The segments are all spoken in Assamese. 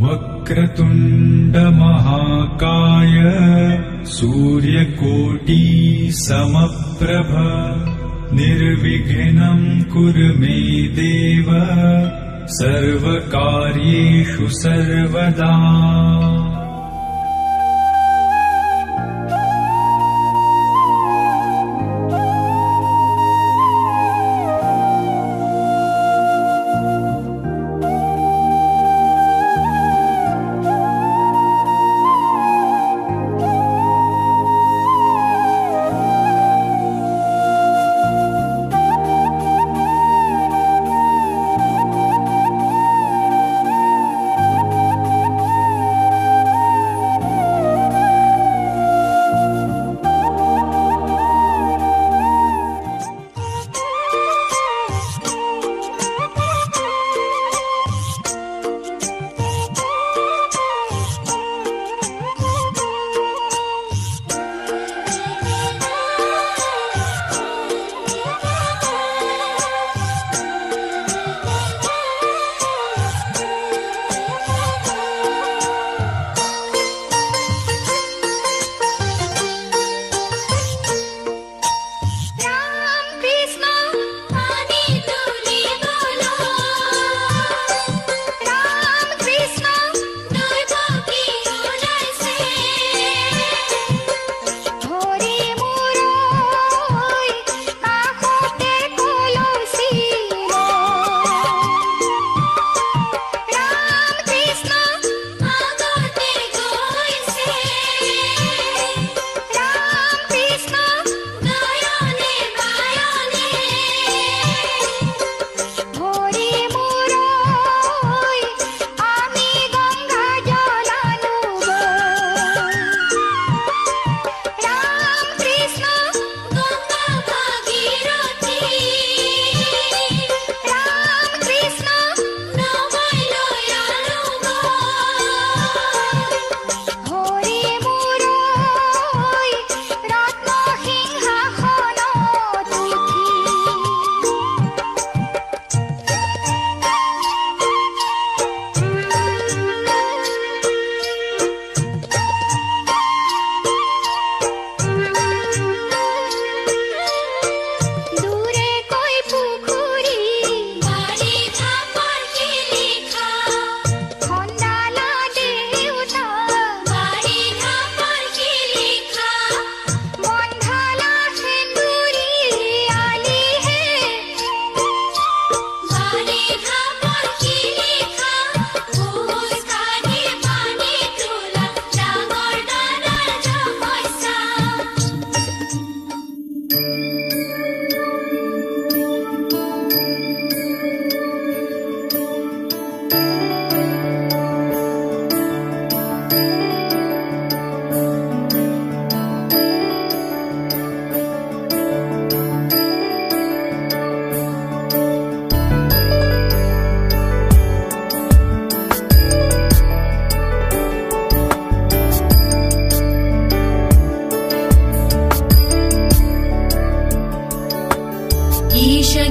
वक्रतुण्ड महाकाय सूर्यकोटि समप्रभ निर्विघ्नं कुरु मे देव सर्वकार्येषु सर्वदा।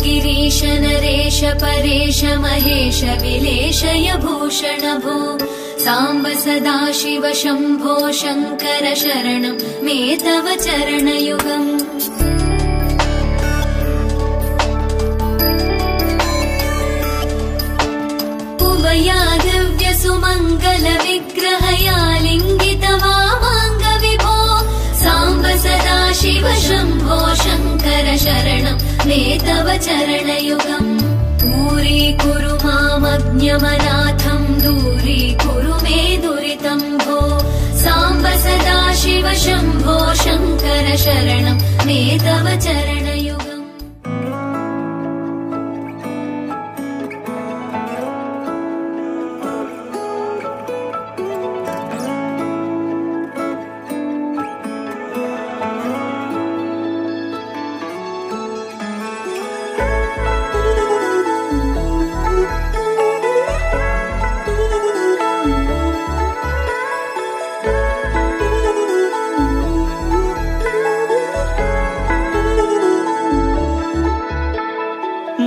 गिरीश नरेश परेश महेश विलेशय भूषण भो साम्ब सदाशिव शम्भो शङ्कर शरणं मे तव चरणयुगम्। उभया दिव्य सुमङ्गल विग्रहया लिङ्गित वामाङ्ग विभो साम्ब सदाशिव शम्भो शङ्कर शरणं मे तव चरणयुगम्। दूरीकुरु मामज्ञमनाथं दूरीकुरु मे दुरितं भो साम्ब सदाशिव शम्भो शङ्कर शरणं मे तव चरणयुगम्।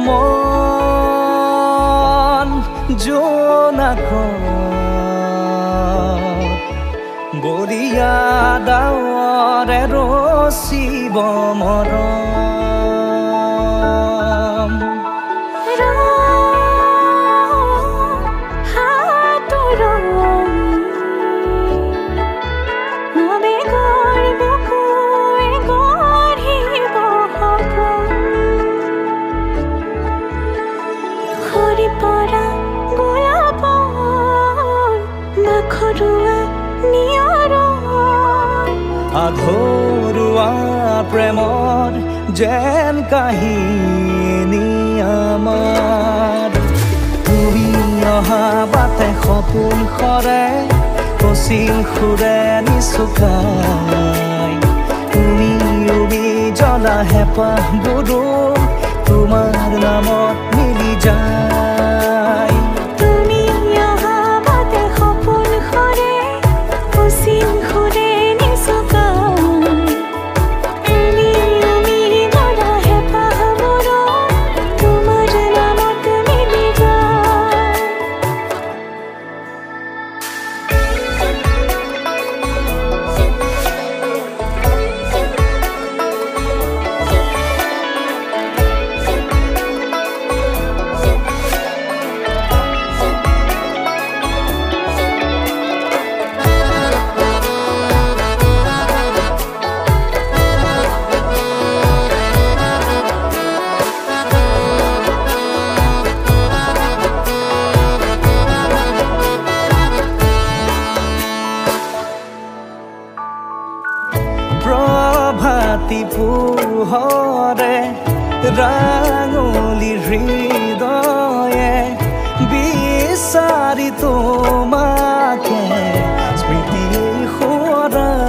মন জোনাকত বৰিয়া ডাৱৰে ৰচিব মৰম আধৰুৱা প্ৰেমৰ যেন কাহিনী আমাৰ তুমি অহা বাটে সপোন সৰে কচিল সুৰে নিচুকাই তুমি উবি জ্বলা হেঁপাহবোৰো তোমাৰ নামত মিলি যায় তুমি অহা বাটে সপোন সৰে কচিল সুৰে পোহৰে ৰাঙলী হৃদয়ে বিচাৰি তোমাকে স্মৃতি সোঁৱৰাই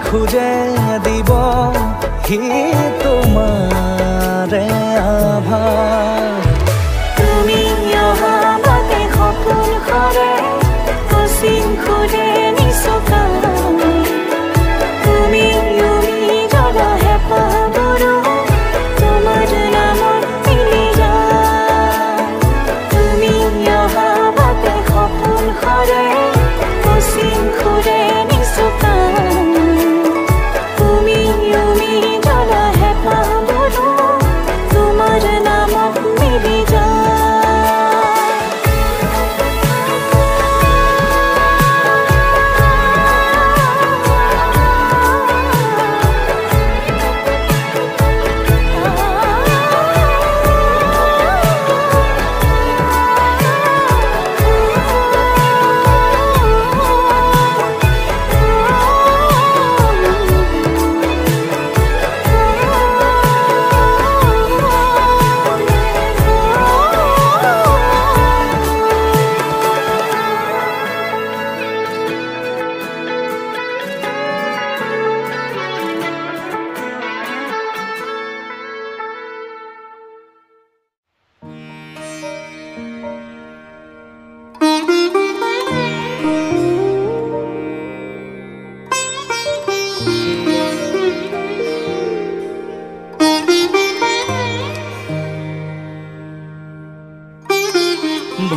খুঁজে দিব হি তোমাৰে আভাস তুমি অহা বাটে সপোন সৰে কচিল সুৰে নিচুকাই তুমি উমি জ্বলা হেঁপাহবোৰো তোমাৰ নামত মিলি যায় তুমি অহা বাটে সপোন সৰে কচিল সুৰে নিচুকাই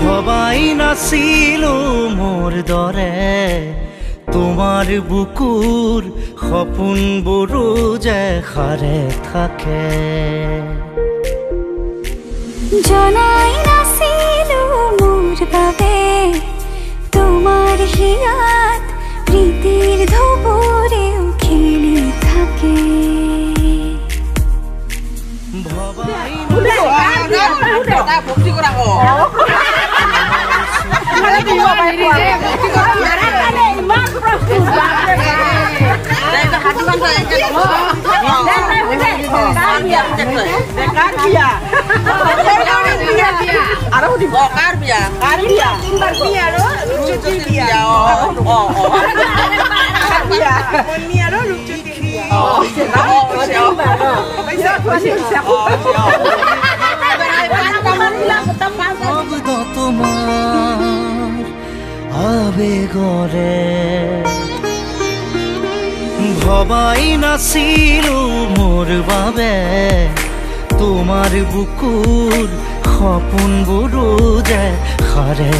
ভবাই নাছিলো মোৰ দৰে তোমাৰ বুকুৰ সপোনবোৰো যে সাৰে থাকে জনাই নাছিলো মোৰ বাবে তোমাৰ হিয়াত প্ৰীতিৰ ধুবুৰেও খেলি থাকে ভবাই আৰু কাৰ বিয়া মণি আৰু ৰূপজ্যোতিৰ বিয়া মণি আৰু ৰূপজ্যোতিৰ বিয়া তোমাৰ আবেগৰে ভবাই নাছিলো মোৰ বাবে তোমাৰ বুকুৰ সপোনবোৰো যে সাৰে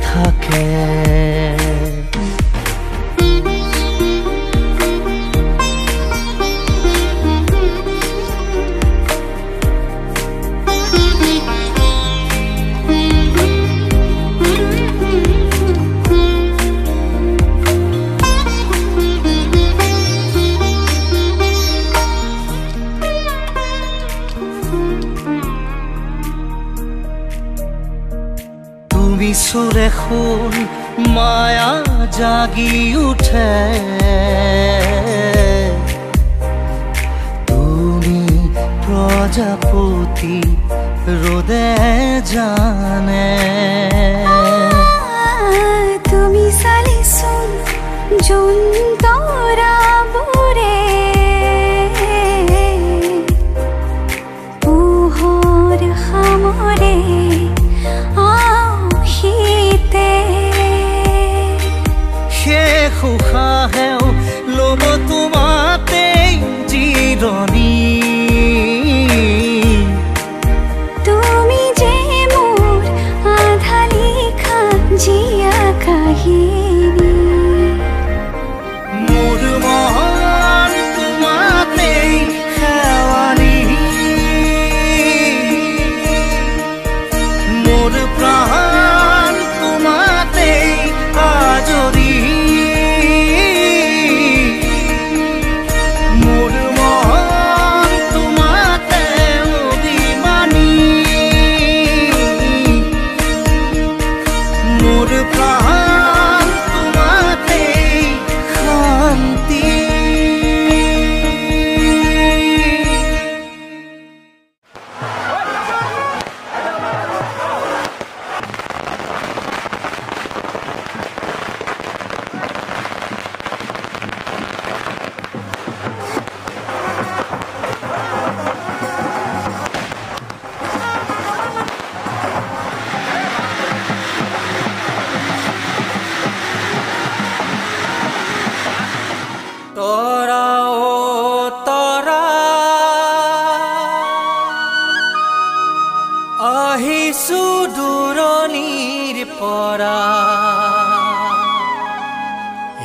থাকে সুৰে খুন মায়া জাগি উঠে তুমি প্ৰজাপতি ৰোদে জানে তুমি চালিছোন যোন তৰা বোৰে পোহৰ সামৰে উশাহেও ল'ব তোমাতেই জিৰণি তুমি যে মোৰ আধা লিখা জীয়া কাহিনী মোৰ মন তোমাতেই শেৱালি মোৰ প্ৰাণ তোমাতেই আজৰি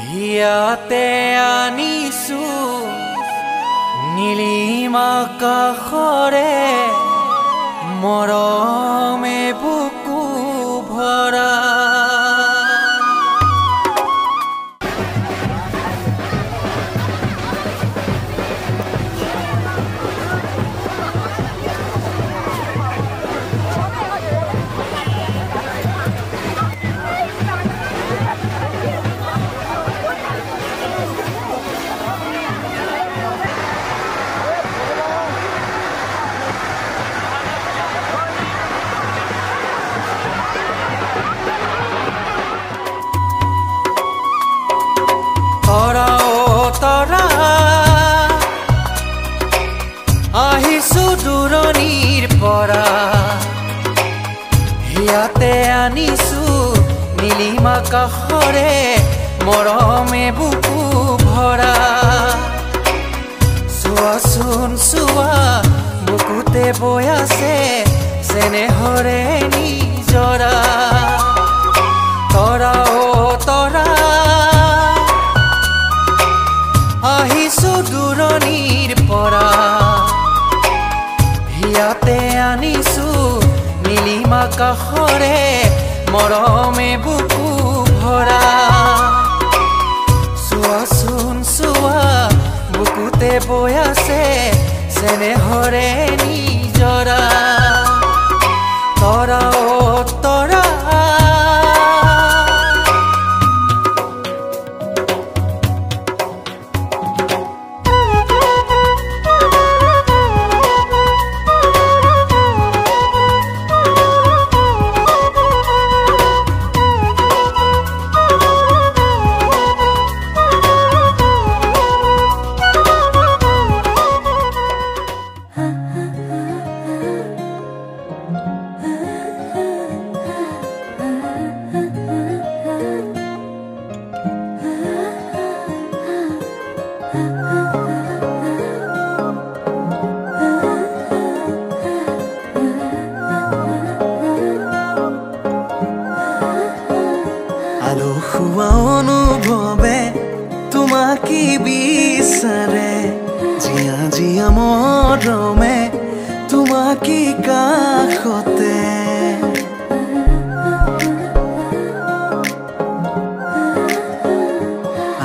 হিয়াতে আনিছো নীলিমা কাষৰে মৰমে বুকু ভৰা হিয়াতে আনিছো নীলিমা কাষৰে মৰমে বুকু ভৰা চোৱাচোন চোৱা বুকুতে বৈ আছে চেনেহৰে নিজৰা তৰা ও তৰা আহিছো দূৰণিৰ পৰা হিয়াতে আনিছো নীলিমা কাষৰে মৰমে বুকু ভৰা চোৱাচোন চোৱা বুকুতে বৈ আছে চেনেহৰে নিজৰা তৰা ও তৰা জিয়া মৰমে তোমাকি কাষতে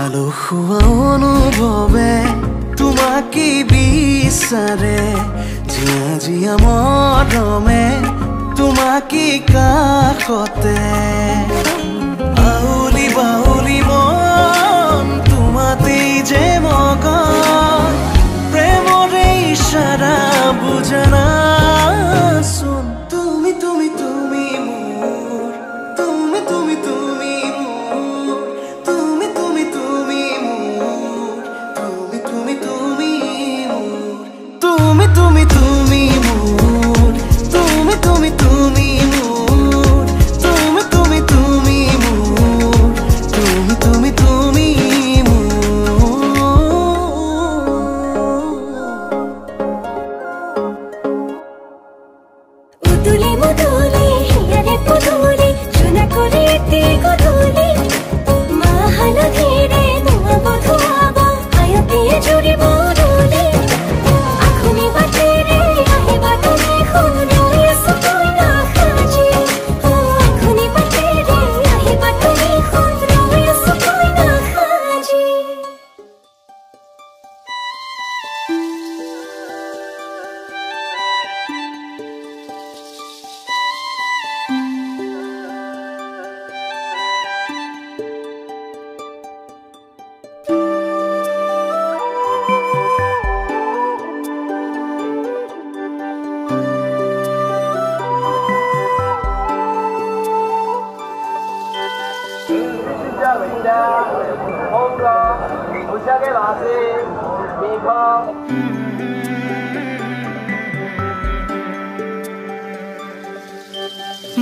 আলসুৱা অনুভৱে তোমাকি বিচাৰে জিয়া জিয়া মৰমে তোমাকি কাষতে বাউলি বাউলি মন তোমাতে যে মগন প্ৰেমৰে ইশাৰা বুজনা শুন তুমি তুমি তুমি মোৰ তুমি তুমি তুমি মোৰ তুমি তুমি তুমি মোৰ তুমি তুমি তুমি মোৰ তুমি তুমি তুমি মোৰ তুমি তুমি তুমি মোৰ তুমি তুমি তুমি মোৰ তুমি তুমি তুমি উতুলি মুতুলি হিয়ারে পুতুলি সোনা করে গধূলি মা হালধিরে ধোয়া বধুয়াবা আয়তিয়ে জুড়ি বদলি আখুনি বাটেরে আহিবা তুমি খুন রয়েছ তুই না খাজি আখুনি বাটেরে আহিবা তুমি খুন রয়েছ তুই না খাজি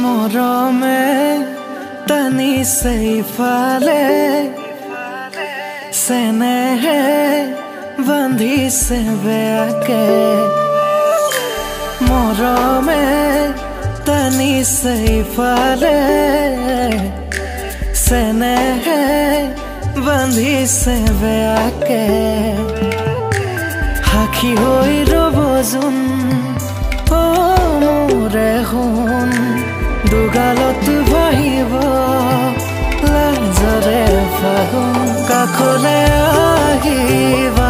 মৰমে টানিছে ইফালে চেনেহে বান্ধিছে বেয়াকে মৰমে টানিছে ইফালে চেনেহে বান্ধিছে বেয়াকে সাক্ষী হৈ ৰ'ব যোন মোৰে শুন দুগালত বাহিব লাজৰে ফাগুন কাষলে আহিবা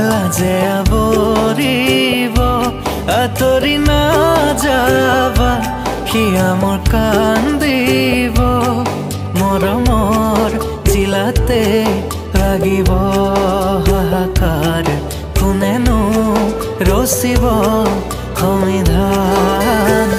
লাজে আৱৰিব আঁতৰি নাযাবা সিয়া মোৰ কান্দিব মৰমৰ জিলাতে লাগিব হাহাকাৰ কোনেনো ৰচিব সংবিধান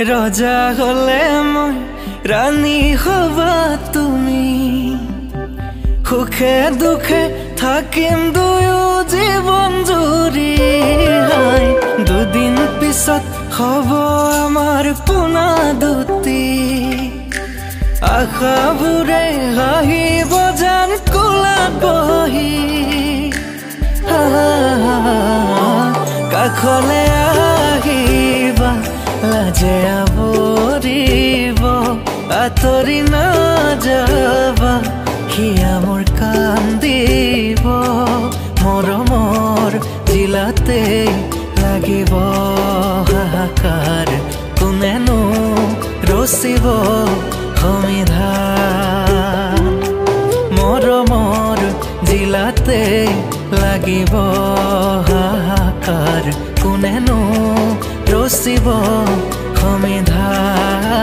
ৰজা হলে মই ৰাণী হবা তুমি সুখে দুখে থাকিম দুয়ো জীৱন জুৰি দুদিন পিছত হ'ব আমাৰ পোনা দুটি আশাবোৰে হাঁহিব জান কোলাত বহি কাষলে আহিবা লাজে আৱৰিব আঁতৰি নাযাবা সিয়া মোৰ কান্দিব মৰমৰ জিলাতে লাগিব হাহাকাৰ কোনেনো ৰচিব সংবিধান মৰমৰ জিলাতে লাগিব হাহাকাৰ কোনেনো ৰচিব সংবিধান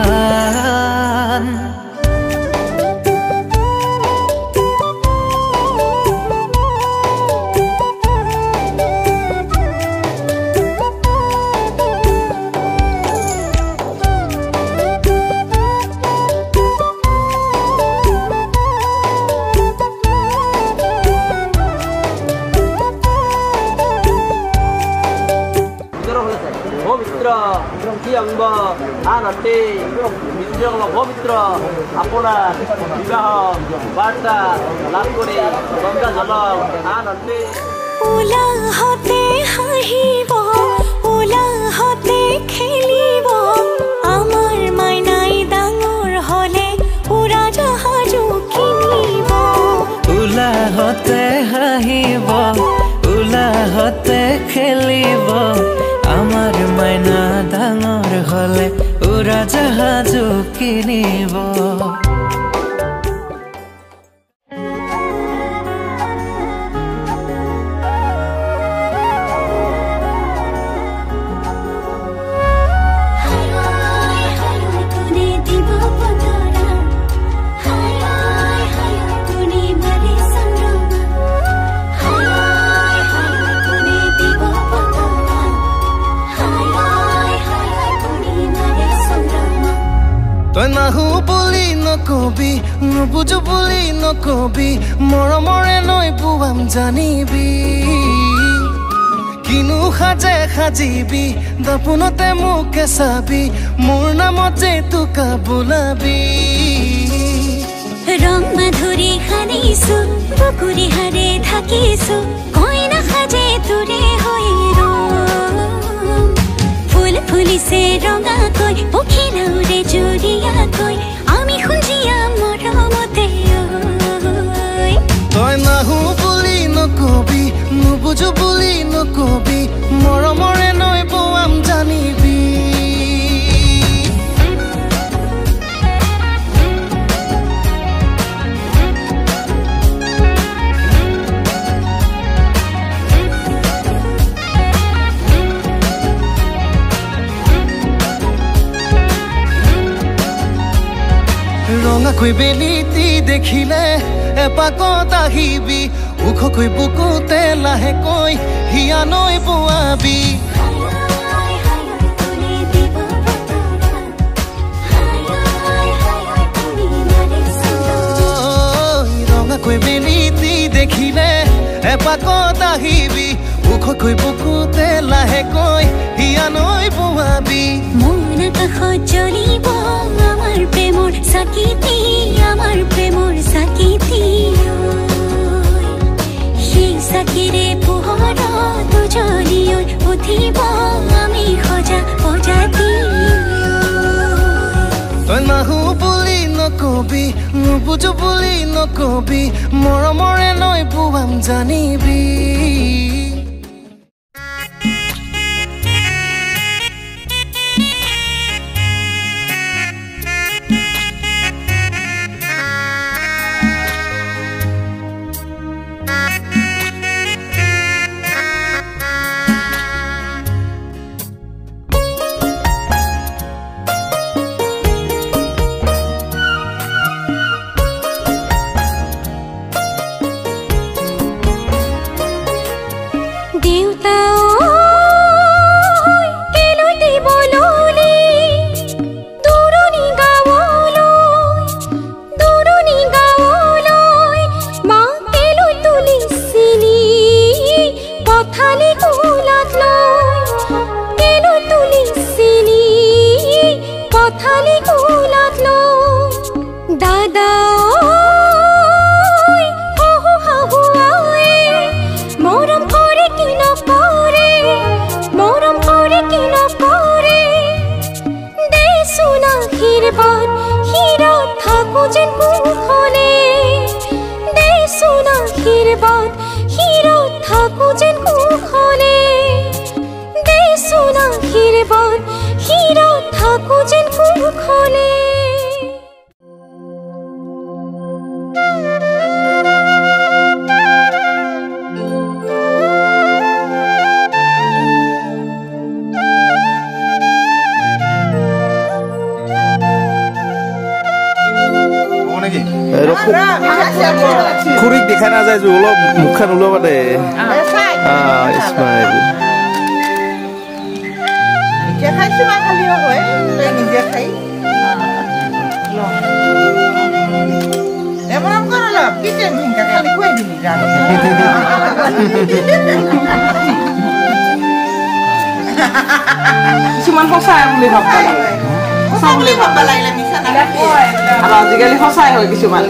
আনন্দে মিত্ৰসকল পবিত্ৰ আপোনাৰ বিবাহ বাৰ্তা লাভ কৰি গংগা জল আনন্দে উলাহতে হাঁহিব উলাহতে খেলিব আমাৰ মাইনাই ডাঙৰ হলে উৰাজাহাজো কিনিব উলাহতে হাঁহিব উলাহতে খেলিব আমাৰ মাইনা ডাঙৰ হলে উৰাজাহাজো কিনিব নাহু বুলি নকবি নুবুজো বুলি নকবি মৰমৰে নৈ বুৱাম জানিবি কিনো সাজে সাজিবি দাপোনতে মোকে চাবি মোৰ নামত যে তোকা বোলাবি ৰং মাধুৰী সানিছো বুকুৰি হাৰে থাকিছো কইনা সাজে তোৰে হৈ ফুল ফুলিছে ৰঙাকৈ পখিলাউৰে জুৰিয়াকৈ আমি খুঞ্জিয়া মৰমতে তই নাহু বুলি নকবি নুবুজো বুলি নকবি মৰমৰে নৈ বুৱাম জানিবি ৰঙাকৈ বেলিতি দেখিলে এপাকত আহিবি ওখকৈ বুকুতে লাহেকৈ হিয়া নৈ বোৱাবি ৰঙাকৈ বেলিতি দেখিলে এপাকত আহিবি ওখকৈ বুকুতে লাহেকৈ হিয়া নৈ বোৱাবি মন কাষত জ্বলিব আমাৰ প্ৰেমৰ চাকিতি আমাৰ প্ৰেমৰ চাকিতি সেই চাকিৰে পোহৰত জ্বলি উঠিব আমি সজা প্ৰজাতি তই নাহু বুলি নকবি নুবুজো বুলি নকবি মৰমৰে নৈ বুৱাম জানিবি খুৰীক দেখা নাযায় যে অলপ মুখখন ওলাব দে স্মাইল কিছুমান সঁচাই বুলি ভাববা সঁচা বুলি ভাব লাগিলে মিছা নালাগে আৰু আজিকালি সঁচাই হয় কিছুমান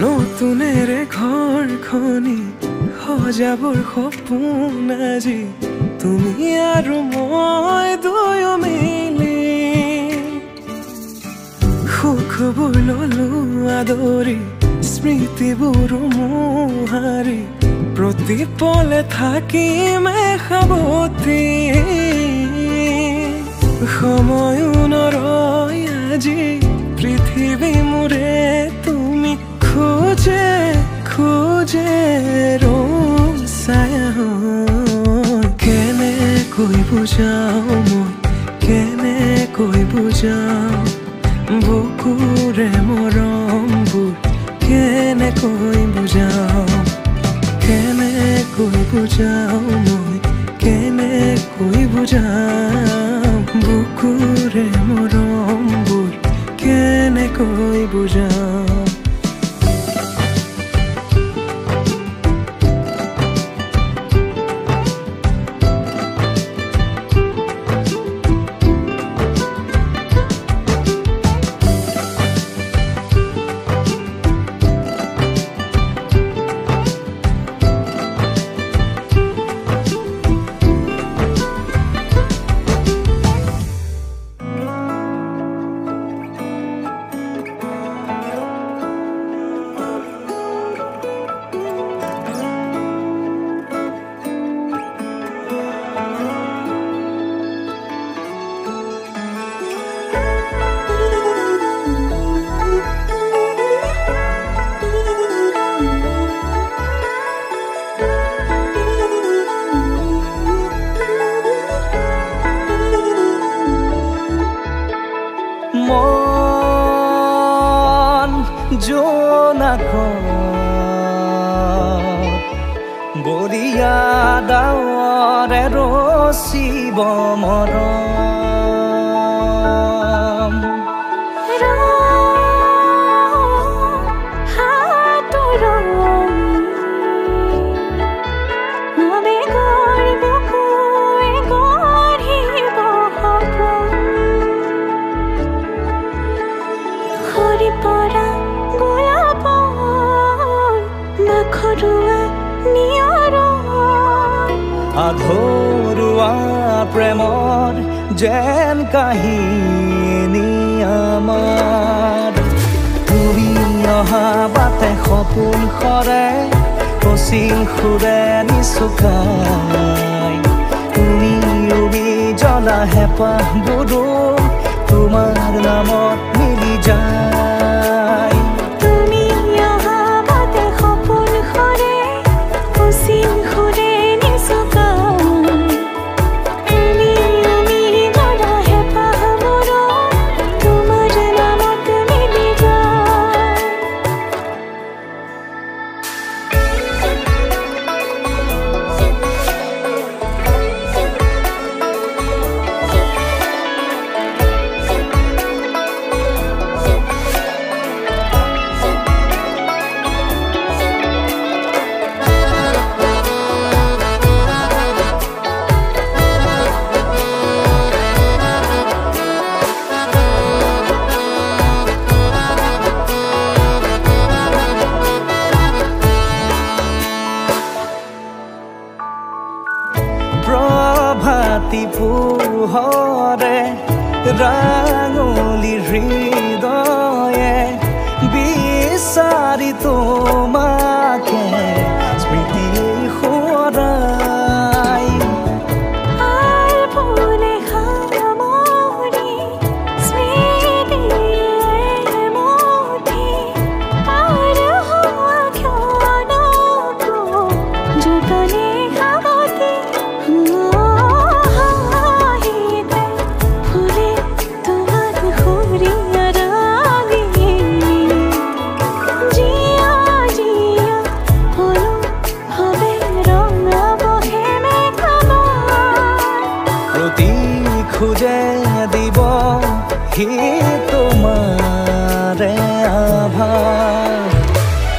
নতুনেৰে ঘৰখনি সজাবৰ সপোন আজি তুমি আৰু মই দুয়ো মিলি সুখবোৰ ললো আদৰি স্মৃতিবোৰ মোহাৰি প্ৰতি পলে থাকিমে সাৱতি সময়ো নৰয় আজি পৃথিৱী মোৰে তুমি খোজে খোজে ৰং ছায়া কেনেকৈ বুজাও মই কেনেকৈ বুজাও বুকুৰে মৰমবোৰ কেনেকৈ বুজাও কেনেকৈ বুজাও মই কেনেকৈ বুজাও বুকুৰে মৰমবোৰ কেনেকৈ বুজাও বৰিয়া ডাৱৰে ৰচিব মৰম আধৰুৱা প্ৰেমৰ যেন কাহিনী আমাৰ তুমি অহা বাটে সপোন সৰে পচিল সুৰে নিচুকাই তুমি উবি জ্বলা হেঁপাহবোৰো তোমাৰ নামত মিলি যায় তুমি অহা বাটে সপোন সৰে পচিল সুৰে নিচুকাই তুমি জ্বলা হেঁপাহবোৰো বিচাৰি তোমাকে স্মৃতি সদায় খুঁজে দিব সি তোমাৰে আভাৰ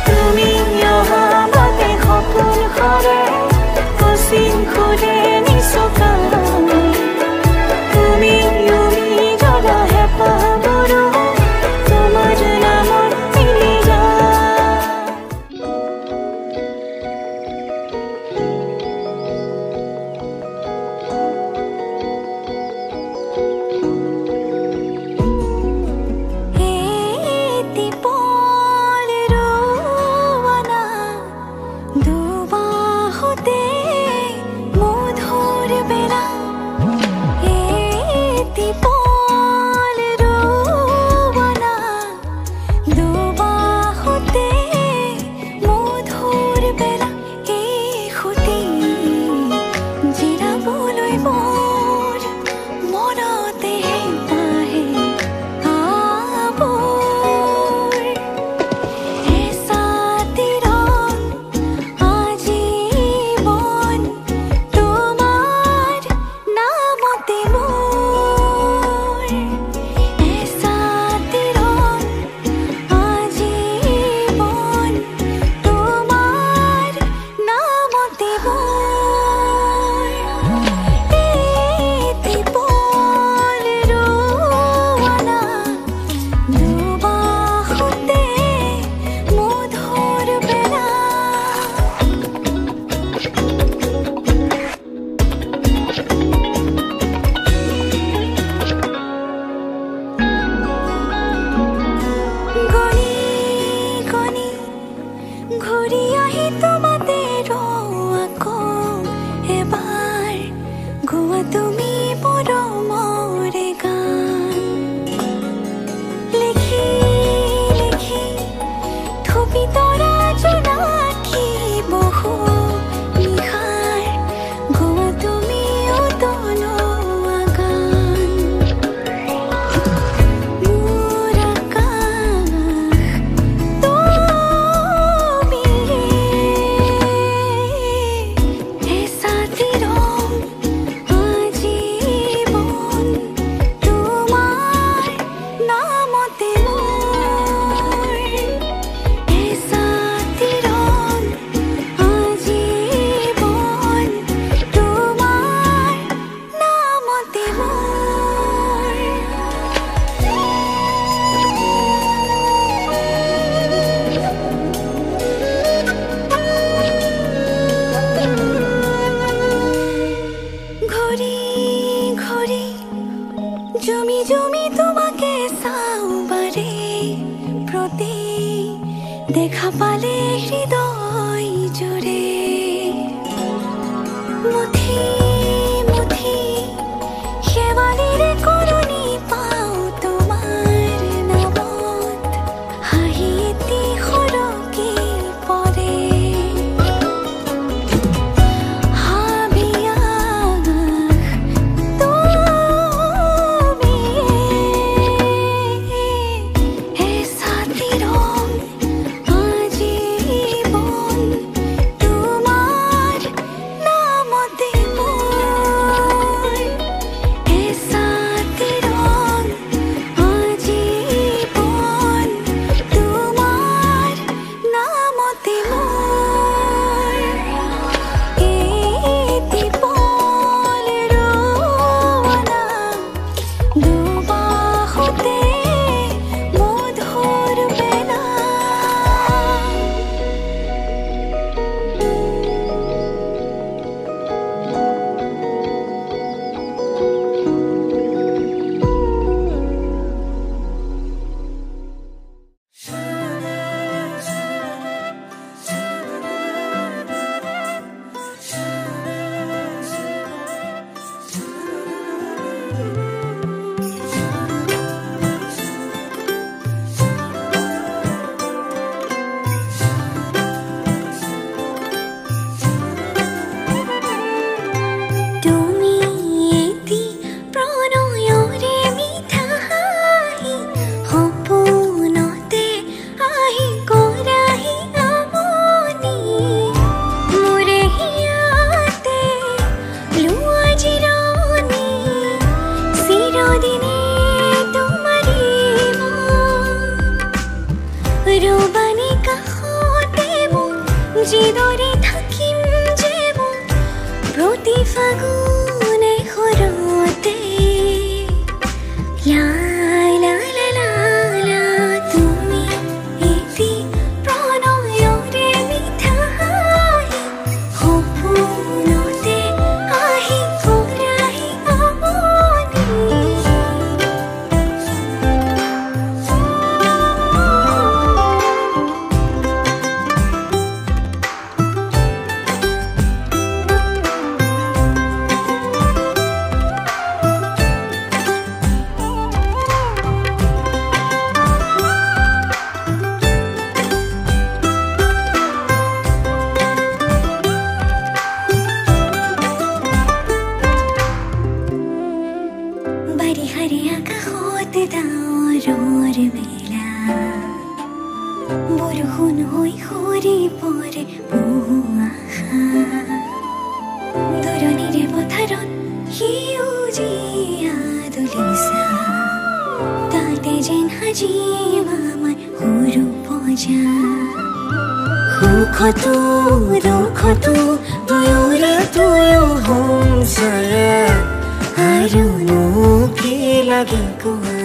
তুমি অহা বাটে সপোন সৰে কচিন খুলে নিচকা তুমি জ্বলা হেঁপাহবোৰো তোমাৰ নামত মিলি যায় দেখা পালে হৃদয় জুড়ে মুঠি মুঠি শেৱালিৰ কৰণী পাওঁ তোমাৰ নামত হাঁহিতি সৰকি পৰে তোমাৰ নামতে যিদৰে থাকিম জীৱন প্ৰতি ফাগুনে হৰতে লা লা লা লা লা তুমি এটি প্ৰণয়ৰে মিঠা হাঁহি সপোনতে আহি ফুৰাহি আমনি বাৰিষাৰে আকাশত ডাৱৰৰ মেলা বৰষুণ হৈ সৰি পৰে বহু আশা দৰণিৰে পথাৰত সেউজীয়া দলিচা তাতে যেন সাজিম আমাৰ সৰু পজা সুখতো দুখতো দুয়োৰে দুয়ো সংসাৰ আৰুনো কি লাগে কোৱা